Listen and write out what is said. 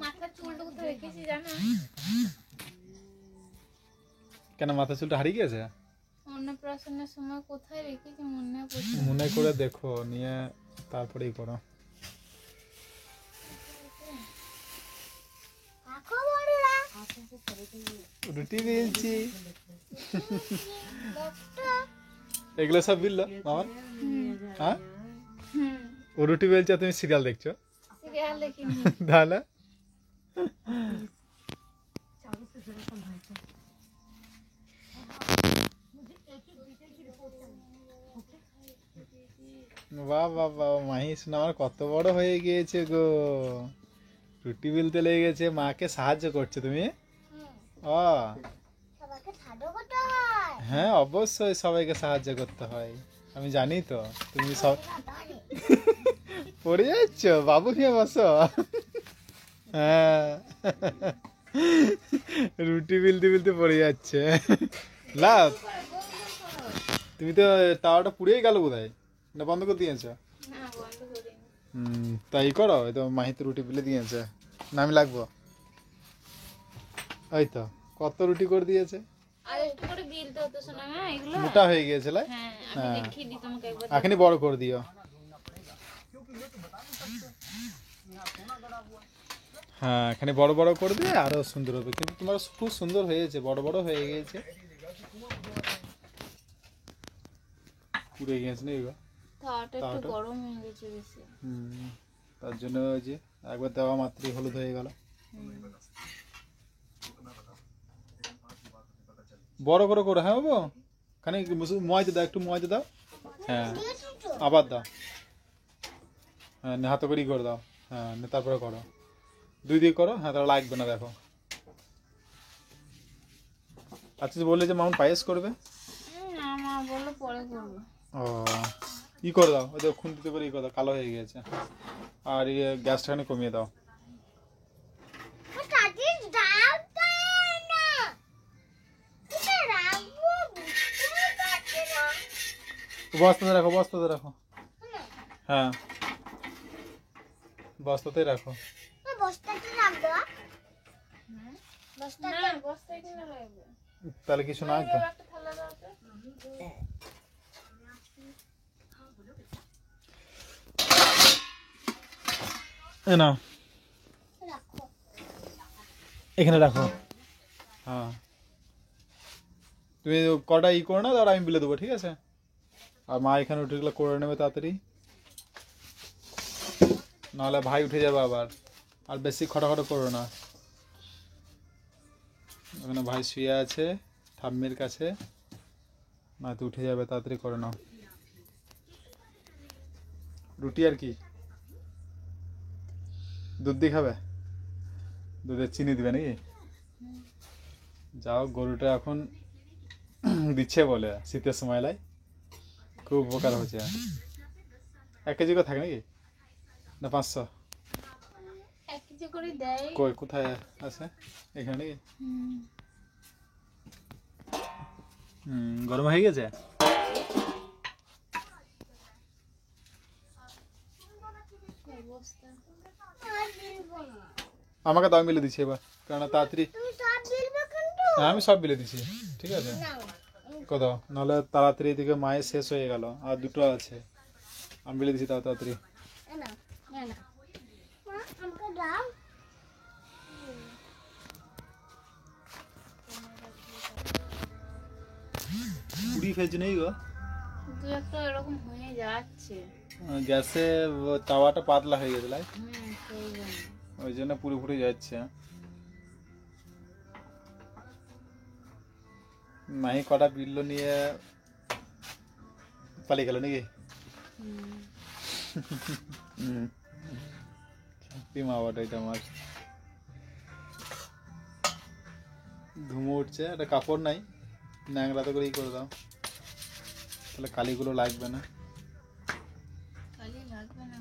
মাথার চুলটা কোথায় রেখেছি জানো? কেন মাথার চুলটা হারিয়ে গেছে? অন্নপ্রাশনের সময় কোথায় রেখেছি মনে পড়ছে। মনে করে দেখো, নিয়ে তারপরেই করো। রুটি বেলছি। এগুলো সব বিললো মামার? হ্যাঁ, ও রুটি বেলছে তুমি সিরিয়াল দেখছো? সিরিয়াল দেখিনি। তাহলে বাহ বাহ বাহ, মাহি শোনা আমার কত বড় হয়ে গিয়েছে গো, রুটি বেলতে লেগে গেছে, মাকে সাহায্য করছো তুমি? ও হ্যাঁ, অবশ্যই সবাইকে সাহায্য করতে হয়, আমি জানি তো। তুমি সব পড়ে যাচ্ছ, বাবু নিয়ে বসো। হ্যাঁ, রুটি বেলতে বেলতে পড়ে যাচ্ছে লাভ। তুমি তো তাওয়াটা পুড়েই গেল বোধহয়, না বন্ধ করে দিয়েছো? না বন্ধ করিনি। তাই করো, এই তো মাহিতে রুটি বেলে দিয়েছে, না আমি লাগবো? এই তো কত রুটি করে দিয়েছে। আর একটু করে বিলতে হতো শোনা, হ্যাঁ এগুলো। মোটা হয়ে গিয়েছে লাই। হ্যাঁ আমি দেখিয়ে দিই তোমাকে একবার। এখনই বড় করে দিও। হ্যাঁ, এখানে বড় বড় করে দিয়ে আরো সুন্দর হবে, কিন্তু তোমার খুব সুন্দর হয়েছে, বড় বড় হয়ে গিয়েছে। পুড়ে গিয়েছে না এগুলো? তাওয়াটা একটু গরম হয়ে গেছে বেশি। তার জন্য ওই যে একবার দেওয়া মাত্রই হলুদ হয়ে গেল। বড় করে করো, হ্যাঁ বাবু, খানি ময়দা দাও, একটু ময়দা দাও। হ্যাঁ আবার দাও, হ্যাঁ হাতে করেই করে দাও। হ্যাঁ তারপরে করো, দুই দিয়ে করো। হ্যাঁ তাহলে লাগবে না, দেখো। আচ্ছা বললে যে মামুন পায়েস করবে। না মা বললো পরে করবো। ও ই করে দাও, ওই তো খুন্তিতে করে ই করে দাও, কালো হয়ে গেছে। আর ইয়ে গ্যাসটা খানি কমিয়ে দাও। বস্তাতে রাখো, বস্তাতে রাখো। হ্যাঁ বস্তাতে রাখো। না বস্তায় কিনে লাগবে। তাহলে কিছু না একটা থালা দাও তো। না এখানে রাখো। হ্যাঁ তুমি কটা ই করো না, তার আমি বিলে দেবো, ঠিক আছে? আর মা এখানে রুটিগুলো করে নেবে তাড়াতাড়ি, নাহলে ভাই উঠে যাবে আবার। আর বেশি খটাখটো করো না, ওখানে ভাই শুয়ে আছে ঠাম্মির কাছে, নয়তো উঠে যাবে, তাড়াতাড়ি করে নাও। রুটি আর কি, দুধ দিয়ে খাবে? দুধে চিনি দিবে নাকি? যাও, গরুটা এখন দিচ্ছে বলে শীতের সময় লাই খুব উপকার হচ্ছে। 1 কেজি করে থাকে নাকি, না 500? 1 কেজি করে দেয়। কই কোথায় আছে? এখানে নাকি? গরম হয়ে গেছে। আমাকে দাও, মিলে দিচ্ছি এবার, কারণ তাড়াতাড়ি। হ্যাঁ আমি সব বিলে দিচ্ছি, ঠিক আছে? কত নাহলে তাড়াতাড়ি এদিকে মায়ের শেষ হয়ে গেল, আর দুটো আছে, আমি বিলে দিচ্ছি তাড়াতাড়ি। পুড়ি ফেলছি নেই গো, দু একটা এরকম হয়ে যাচ্ছে। গ্যাসে তাওয়াটা পাতলা হয়ে গেছে লাই, সেই জন্য। ওই জন্য পুরো পুড়ে যাচ্ছে। মাহি কটা বিল্লো নিয়ে পালিয়ে গেল নাকি? মা বাটা এটা আমার ধুমো উঠছে, একটা কাপড় নাই, ন্যাংরাতে করেই করে দাও, তাহলে কালিগুলো লাগবে না। কালি লাগবে না।